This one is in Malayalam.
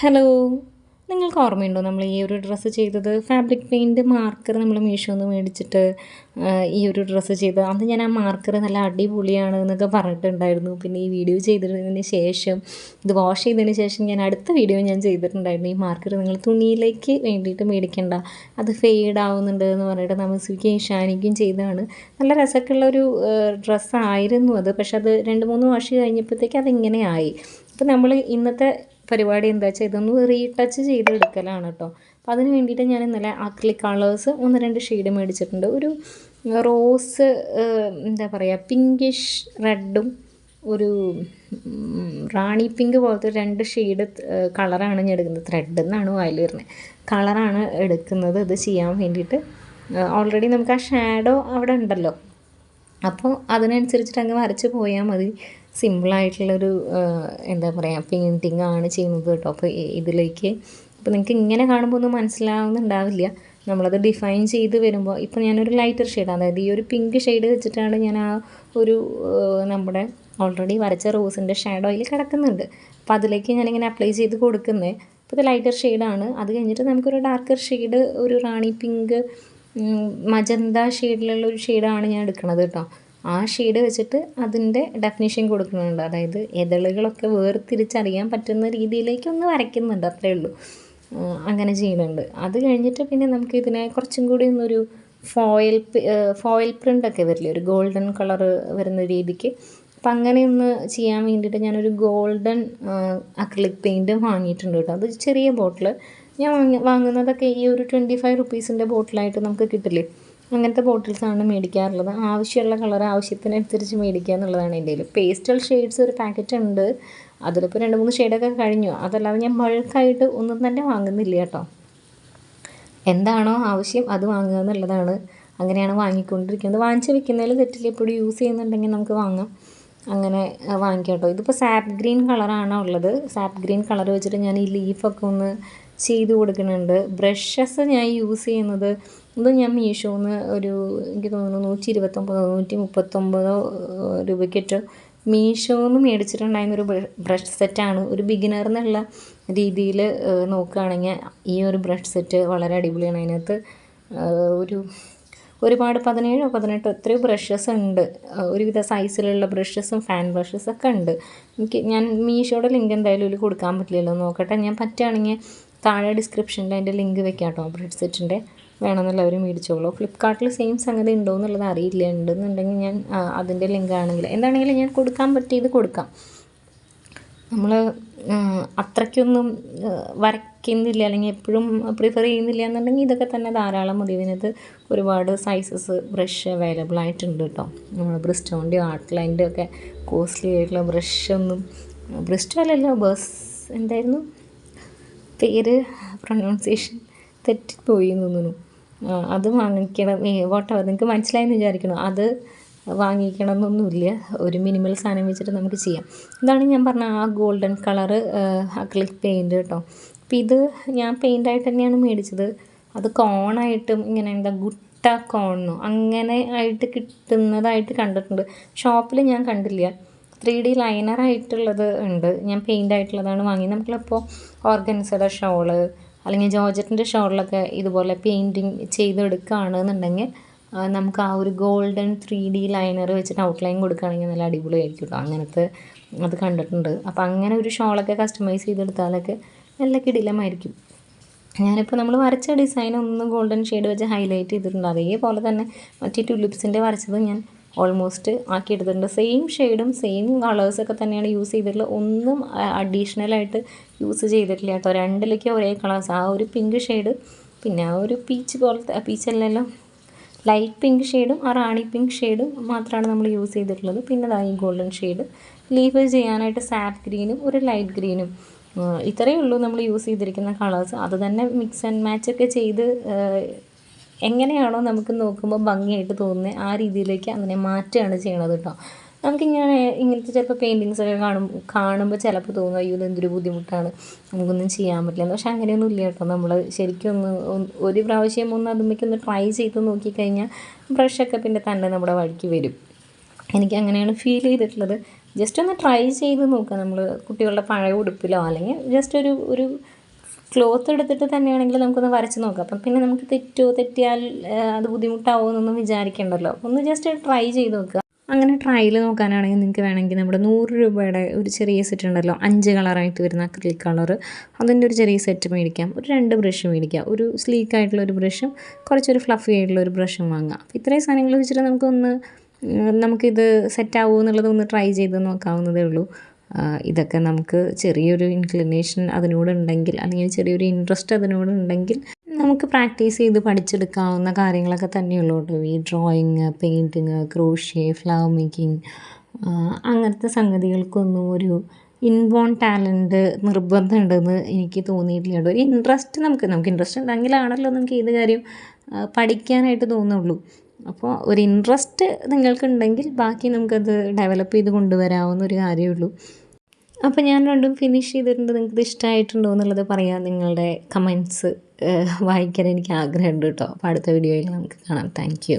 ഹലോ. നിങ്ങൾക്ക് ഓർമ്മയുണ്ടോ നമ്മൾ ഈ ഒരു ഡ്രസ്സ് ചെയ്തത്? ഫാബ്രിക് പെയിൻറ്റ് മാർക്കർ നമ്മൾ മീഷോന്ന് മേടിച്ചിട്ട് ഈ ഒരു ഡ്രസ്സ് ചെയ്ത് അന്ന് ഞാൻ ആ മാർക്കർ നല്ല അടിപൊളിയാണ് എന്നൊക്കെ പറഞ്ഞിട്ടുണ്ടായിരുന്നു. പിന്നെ ഈ വീഡിയോ ചെയ്തതിന് ശേഷം ഇത് വാഷ് ചെയ്തതിന് ശേഷം ഞാൻ അടുത്ത വീഡിയോ ഞാൻ ചെയ്തിട്ടുണ്ടായിരുന്നു. ഈ മാർക്കർ നിങ്ങൾ തുണിയിലേക്ക് വേണ്ടിയിട്ട് മേടിക്കേണ്ട, അത് ഫെയ്ഡ് ആവുന്നുണ്ട് എന്ന് പറഞ്ഞിട്ട് നമസ്വിക്കും ഇഷാനിക്കും ചെയ്തതാണ്. നല്ല രസമൊക്കെയുള്ളൊരു ഡ്രസ്സായിരുന്നു അത്. പക്ഷെ അത് 2-3 വാഷ് കഴിഞ്ഞപ്പോഴത്തേക്ക് അതിങ്ങനെ ആയി. അപ്പോൾ നമ്മൾ ഇന്നത്തെ പരിപാടി എന്താ വെച്ചാൽ ഇതൊന്ന് റീടച്ച് ചെയ്തെടുക്കലാണ് കേട്ടോ. അപ്പോൾ അതിന് വേണ്ടിയിട്ട് ഞാൻ ഇന്നലെ അക്രിലിക് കളേഴ്സ് 1-2 ഷെയ്ഡ് മേടിച്ചിട്ടുണ്ട്. ഒരു റോസ്, എന്താ പറയുക, പിങ്കിഷ് റെഡും ഒരു റാണി പിങ്ക് പോലത്തെ 2 ഷെയ്ഡ് കളറാണ് ഞാൻ എടുക്കുന്നത്. ത്രെഡ് എന്നാണ് വായിൽ വരുന്നത്. കളറാണ് എടുക്കുന്നത് ഇത് ചെയ്യാൻ വേണ്ടിയിട്ട്. ഓൾറെഡി നമുക്ക് ആ ഷാഡോ അവിടെ ഉണ്ടല്ലോ, അപ്പോൾ അതിനനുസരിച്ചിട്ട് അങ്ങ് വരച്ച് പോയാൽ മതി. സിമ്പിളായിട്ടുള്ളൊരു എന്താ പറയുക, പെയിൻറ്റിങ് ആണ് ചെയ്യുന്നത് കേട്ടോ. അപ്പോൾ ഇതിലേക്ക് ഇപ്പോൾ നിങ്ങൾക്ക് ഇങ്ങനെ കാണുമ്പോൾ ഒന്നും മനസ്സിലാവുന്നുണ്ടാവില്ല. നമ്മളത് ഡിഫൈൻ ചെയ്ത് വരുമ്പോൾ ഇപ്പോൾ ഞാനൊരു ലൈറ്റർ ഷെയ്ഡ്, അതായത് ഈ ഒരു പിങ്ക് ഷെയ്ഡ് വെച്ചിട്ടാണ് ഞാൻ ആ ഒരു നമ്മുടെ ഓൾറെഡി വരച്ച റോസിൻ്റെ ഷാഡോ അതിൽ കിടക്കുന്നുണ്ട്. അപ്പോൾ അതിലേക്ക് ഞാനിങ്ങനെ അപ്ലൈ ചെയ്ത് കൊടുക്കുന്നത്. അപ്പോൾ ഇത് ലൈറ്റർ ഷെയ്ഡാണ്. അത് കഴിഞ്ഞിട്ട് നമുക്കൊരു ഡാർക്കർ ഷെയ്ഡ്, ഒരു റാണി പിങ്ക്, മജന്ത ഷെയ്ഡിലുള്ള ഒരു ഷെയ്ഡാണ് ഞാൻ എടുക്കുന്നത് കേട്ടോ. ആ ഷെയ്ഡ് വെച്ചിട്ട് അതിൻ്റെ ഡെഫിനിഷൻ കൊടുക്കുന്നുണ്ട്. അതായത് ഇതളുകളൊക്കെ വേർതിരിച്ചറിയാൻ പറ്റുന്ന രീതിയിലേക്ക് ഒന്ന് വരയ്ക്കുന്നുണ്ട്, അത്രയേ ഉള്ളൂ. അങ്ങനെ ചെയ്യുന്നുണ്ട്. അത് കഴിഞ്ഞിട്ട് പിന്നെ നമുക്ക് ഇതിനെ കുറച്ചും കൂടി ഒന്നൊരു ഫോയിൽ പ്രിൻ്റൊക്കെ വരില്ലേ, ഒരു ഗോൾഡൻ കളറ് വരുന്ന രീതിക്ക്. അപ്പം അങ്ങനെ ഒന്ന് ചെയ്യാൻ വേണ്ടിയിട്ട് ഞാനൊരു ഗോൾഡൻ അക്രിലിക് പെയിൻറ്റ് വാങ്ങിയിട്ടുണ്ട് കേട്ടോ. അത് ചെറിയ ബോട്ടിൽ. ഞാൻ വാങ്ങുന്നതൊക്കെ ഈ ഒരു 25 റുപ്പീസിൻ്റെ ബോട്ടിലായിട്ട് നമുക്ക് കിട്ടില്ലേ, അങ്ങനത്തെ ബോട്ടിൽസാണ് മേടിക്കാറുള്ളത്. ആവശ്യമുള്ള കളർ ആവശ്യത്തിനനുസരിച്ച് മേടിക്കുക എന്നുള്ളതാണ് എൻ്റെ കയ്യിൽ. പേസ്റ്റൽ ഷെയ്ഡ്സ് ഒരു പാക്കറ്റ് ഉണ്ട്. അതിലിപ്പോൾ 2-3 ഷെയ്ഡൊക്കെ കഴിഞ്ഞു. അതല്ലാതെ ഞാൻ ബൾക്കായിട്ട് ഒന്നും തന്നെ വാങ്ങുന്നില്ല കേട്ടോ. എന്താണോ ആവശ്യം അത് വാങ്ങുക എന്നുള്ളതാണ്. അങ്ങനെയാണ് വാങ്ങിക്കൊണ്ടിരിക്കുന്നത്. വാങ്ങിച്ച് വെക്കുന്നതിൽ തെറ്റില്ല. എപ്പോഴും യൂസ് ചെയ്യുന്നുണ്ടെങ്കിൽ നമുക്ക് വാങ്ങാം. അങ്ങനെ വാങ്ങിക്കാം കേട്ടോ. ഇതിപ്പോൾ സാപ്പ് ഗ്രീൻ കളറാണ് ഉള്ളത്. സാപ്പ് ഗ്രീൻ കളർ വെച്ചിട്ട് ഞാൻ ഈ ലീഫൊക്കെ ഒന്ന് ചെയ്ത് കൊടുക്കുന്നുണ്ട്. ബ്രഷസ് ഞാൻ യൂസ് ചെയ്യുന്നത്, ഇത് ഞാൻ മീഷോന്ന് ഒരു, എനിക്ക് തോന്നുന്നു 129-139 രൂപയ്ക്കേറ്റോ മീഷോന്ന് മേടിച്ചിട്ടുണ്ടായിരുന്നൊരു ബ്രഷ് സെറ്റാണ്. ഒരു ബിഗിനർ എന്നുള്ള രീതിയിൽ നോക്കുകയാണെങ്കിൽ ഈ ഒരു ബ്രഷ് സെറ്റ് വളരെ അടിപൊളിയാണ്. അതിനകത്ത് ഒരു ഒരുപാട് 17-18 എത്രയോ ബ്രഷസ് ഉണ്ട്. ഒരുവിധ സൈസിലുള്ള ബ്രഷസും ഫാൻ ബ്രഷസൊക്കെ ഉണ്ട്. ഞാൻ മീഷോയുടെ ലിങ്ക് എന്തായാലും ഇതിൽ കൊടുക്കാൻ പറ്റില്ലല്ലോ, നോക്കട്ടെ. ഞാൻ പറ്റുകയാണെങ്കിൽ താഴെ ഡിസ്ക്രിപ്ഷനിൽ അതിൻ്റെ ലിങ്ക് വെക്കാം കേട്ടോ. ബ്രഷ് സെറ്റിൻ്റെ വേണമെന്നുള്ളവർ മേടിച്ചോളൂ. ഫ്ലിപ്കാർട്ടിൽ സെയിം സംഗതി ഉണ്ടോ എന്നുള്ളത് അറിയില്ല. ഉണ്ടെന്നുണ്ടെങ്കിൽ ഞാൻ അതിൻ്റെ ലിങ്ക് ആണെങ്കിൽ എന്താണെങ്കിലും ഞാൻ കൊടുക്കാൻ പറ്റിയത് കൊടുക്കാം. നമ്മൾ അത്രയ്ക്കൊന്നും വരയ്ക്കുന്നില്ല അല്ലെങ്കിൽ എപ്പോഴും പ്രിഫർ ചെയ്യുന്നില്ല എന്നുണ്ടെങ്കിൽ ഇതൊക്കെ തന്നെ ധാരാളം മതി. ഇതിനകത്ത് ഒരുപാട് സൈസസ് ബ്രഷ് അവൈലബിൾ ആയിട്ടുണ്ട് കേട്ടോ. നമ്മൾ ബ്രിസ്റ്റോൻ്റെയോ ആർട്ട്ലൈൻ്റെയോ ഒക്കെ കോസ്റ്റ്ലി ആയിട്ടുള്ള ബ്രഷൊന്നും, ബ്രിസ്റ്റോ അല്ലല്ലോ, എന്തായിരുന്നു പേര്, പ്രൊനൗൺസിയേഷൻ തെറ്റിപ്പോയി എന്ന് തോന്നുന്നു. അത് വാങ്ങിക്കണം. വോട്ടവർ, നിങ്ങൾക്ക് മനസ്സിലായെന്ന് വിചാരിക്കണം. അത് വാങ്ങിക്കണം എന്നൊന്നുമില്ല. ഒരു മിനിമൽ സാധനം വെച്ചിട്ട് നമുക്ക് ചെയ്യാം. ഇതാണ് ഞാൻ പറഞ്ഞ ആ ഗോൾഡൻ കളറ് അക്രിലിക് പെയിൻറ്റ് കേട്ടോ. അപ്പോൾ ഇത് ഞാൻ പെയിൻ്റായിട്ട് തന്നെയാണ് മേടിച്ചത്. അത് കോണായിട്ടും ഇങ്ങനെ എന്താ ഗുട്ട കോണോ അങ്ങനെ ആയിട്ട് കിട്ടുന്നതായിട്ട് കണ്ടിട്ടുണ്ട്. ഷോപ്പിൽ ഞാൻ കണ്ടില്ല. 3D ലൈനറായിട്ടുള്ളത് ഉണ്ട്. ഞാൻ പെയിൻ്റായിട്ടുള്ളതാണ് വാങ്ങി. നമുക്കിപ്പോൾ ഓർഗൻസയുടെ ഷോള് അല്ലെങ്കിൽ ജോർജറ്റിൻ്റെ ഷോളിലൊക്കെ ഇതുപോലെ പെയിൻറ്റിങ് ചെയ്തെടുക്കുകയാണെന്നുണ്ടെങ്കിൽ നമുക്ക് ആ ഒരു ഗോൾഡൻ 3D ലൈനർ വെച്ചിട്ട് ഔട്ട്ലൈൻ കൊടുക്കുകയാണെങ്കിൽ നല്ല അടിപൊളിയായിരിക്കും കേട്ടോ. അങ്ങനത്തെ അത് കണ്ടിട്ടുണ്ട്. അപ്പോൾ അങ്ങനെ ഒരു ഷോളൊക്കെ കസ്റ്റമൈസ് ചെയ്തെടുത്താലൊക്കെ നല്ല കിടിലമായിരിക്കും. ഞാനിപ്പോൾ നമ്മൾ വരച്ച ഡിസൈൻ ഒന്ന് ഗോൾഡൻ ഷെയ്ഡ് വെച്ച് ഹൈലൈറ്റ് ചെയ്തിട്ടുണ്ട്. അതേപോലെ തന്നെ മറ്റേ ടുലിപ്സിൻ്റെ വരച്ചത് ഞാൻ ഓൾമോസ്റ്റ് ആക്കിയെടുത്തിട്ടുണ്ട്. സെയിം ഷെയ്ഡും സെയിം കളേഴ്സൊക്കെ തന്നെയാണ് യൂസ് ചെയ്തിട്ടുള്ളത്. ഒന്നും അഡീഷണലായിട്ട് യൂസ് ചെയ്തിട്ടില്ല കേട്ടോ. രണ്ടിലേക്ക് ഒരേ കളേഴ്സ്, ആ ഒരു പിങ്ക് ഷെയ്ഡ്, പിന്നെ ആ ഒരു പീച്ച് പോലത്തെ, പീച്ചല്ലല്ലോ, ലൈറ്റ് പിങ്ക് ഷെയ്ഡും ആ റാണി പിങ്ക് ഷെയ്ഡും മാത്രമാണ് നമ്മൾ യൂസ് ചെയ്തിട്ടുള്ളത്. പിന്നെ ഈ ഗോൾഡൻ ഷെയ്ഡ് ലീഫ് ചെയ്യാനായിട്ട് സാപ്പ് ഗ്രീനും ഒരു ലൈറ്റ് ഗ്രീനും, ഇത്രയേ ഉള്ളൂ നമ്മൾ യൂസ് ചെയ്തിരിക്കുന്ന കളേഴ്സ്. അത് തന്നെ മിക്സ് ആൻഡ് മാച്ച് ഒക്കെ ചെയ്ത് എങ്ങനെയാണോ നമുക്ക് നോക്കുമ്പോൾ ഭംഗിയായിട്ട് തോന്നുന്നത് ആ രീതിയിലേക്ക് അതിനെ മാറ്റുകയാണ് ചെയ്യണത് കേട്ടോ. നമുക്കിങ്ങനെ ഇങ്ങനത്തെ ചിലപ്പോൾ പെയിൻറ്റിങ്സൊക്കെ കാണുമ്പോൾ ചിലപ്പോൾ തോന്നും അയ്യോ ഇതെന്തൊരു ബുദ്ധിമുട്ടാണ്, നമുക്കൊന്നും ചെയ്യാൻ പറ്റില്ല. പക്ഷെ അങ്ങനെയൊന്നും ഇല്ല കേട്ടോ. നമ്മൾ ശരിക്കും ഒരു പ്രാവശ്യം അതുമ്മേക്കൊന്ന് ട്രൈ ചെയ്ത് നോക്കിക്കഴിഞ്ഞാൽ ബ്രഷൊക്കെ പിന്നെ തന്നെ നമ്മുടെ വഴിക്ക് വരും. എനിക്ക് അങ്ങനെയാണ് ഫീൽ ചെയ്തിട്ടുള്ളത്. ജസ്റ്റ് ഒന്ന് ട്രൈ ചെയ്ത് നോക്കുക. നമ്മൾ കുട്ടികളുടെ പഴയ ഉടുപ്പിലോ അല്ലെങ്കിൽ ജസ്റ്റ് ഒരു ക്ലോത്ത് എടുത്തിട്ട് തന്നെയാണെങ്കിൽ നമുക്കൊന്ന് വരച്ച് നോക്കാം. അപ്പം പിന്നെ നമുക്ക് തെറ്റിയാൽ അത് ബുദ്ധിമുട്ടാവുമോ എന്നൊന്നും വിചാരിക്കേണ്ടല്ലോ. ഒന്ന് ജസ്റ്റ് ട്രൈ ചെയ്ത് നോക്കുക. അങ്ങനെ ട്രയൽ നോക്കാനാണെങ്കിൽ നിങ്ങൾക്ക് വേണമെങ്കിൽ നമ്മുടെ 100 രൂപയുടെ ഒരു ചെറിയ സെറ്റ് ഉണ്ടല്ലോ, 5 കളറായിട്ട് വരുന്ന അക്രിലിക് കളർ, അതിൻ്റെ ഒരു ചെറിയ സെറ്റ് മേടിക്കാം. ഒരു 2 ബ്രഷ് മേടിക്കാം. ഒരു സ്ലീക്ക് ആയിട്ടുള്ള ഒരു ബ്രഷും കുറച്ചൊരു ഫ്ലഫി ആയിട്ടുള്ള ഒരു ബ്രഷും വാങ്ങാം. അപ്പോൾ ഇത്രയും സാധനങ്ങൾ വെച്ചിട്ട് നമുക്കിത് സെറ്റ് ആവുമോ എന്നുള്ളത് ഒന്ന് ട്രൈ ചെയ്ത് നോക്കാവുന്നതേ ഉള്ളൂ. ഇതൊക്കെ നമുക്ക് ചെറിയൊരു ഇൻക്ലിനേഷൻ അതിനോടുണ്ടെങ്കിൽ അല്ലെങ്കിൽ ചെറിയൊരു ഇൻട്രസ്റ്റ് അതിനോടുണ്ടെങ്കിൽ നമുക്ക് പ്രാക്ടീസ് ചെയ്ത് പഠിച്ചെടുക്കാവുന്ന കാര്യങ്ങളൊക്കെ തന്നെയുള്ളൂ കേട്ടോ. ഈ drawing, painting, crochet, flower making, അങ്ങനത്തെ സംഗതികൾക്കൊന്നും ഒരു ഇൻബോൺ ടാലൻറ്റ് നിർബന്ധമുണ്ടെന്ന് എനിക്ക് തോന്നിയിട്ടില്ല കേട്ടോ. ഒരു ഇൻട്രസ്റ്റ് നമുക്ക് ഇൻട്രസ്റ്റ് ഉണ്ടെങ്കിലാണല്ലോ നമുക്ക് ഏത് കാര്യം പഠിക്കാനായിട്ട് തോന്നുള്ളൂ. അപ്പോൾ ഒരു ഇൻട്രസ്റ്റ് നിങ്ങൾക്കുണ്ടെങ്കിൽ ബാക്കി നമുക്കത് ഡെവലപ്പ് ചെയ്ത് കൊണ്ടുവരാവുന്ന ഒരു കാര്യമേ ഉള്ളൂ. അപ്പോൾ ഞാൻ രണ്ടും ഫിനിഷ് ചെയ്തിട്ടുണ്ട്. നിങ്ങൾക്കിത് ഇഷ്ടമായിട്ടുണ്ടോ എന്നുള്ളത് പറയാം. നിങ്ങളുടെ കമൻറ്റ്സ് വായിക്കാൻ എനിക്ക് ആഗ്രഹമുണ്ട് കേട്ടോ. അപ്പോൾ അടുത്ത വീഡിയോയിൽ നമുക്ക് കാണാം. Thank you.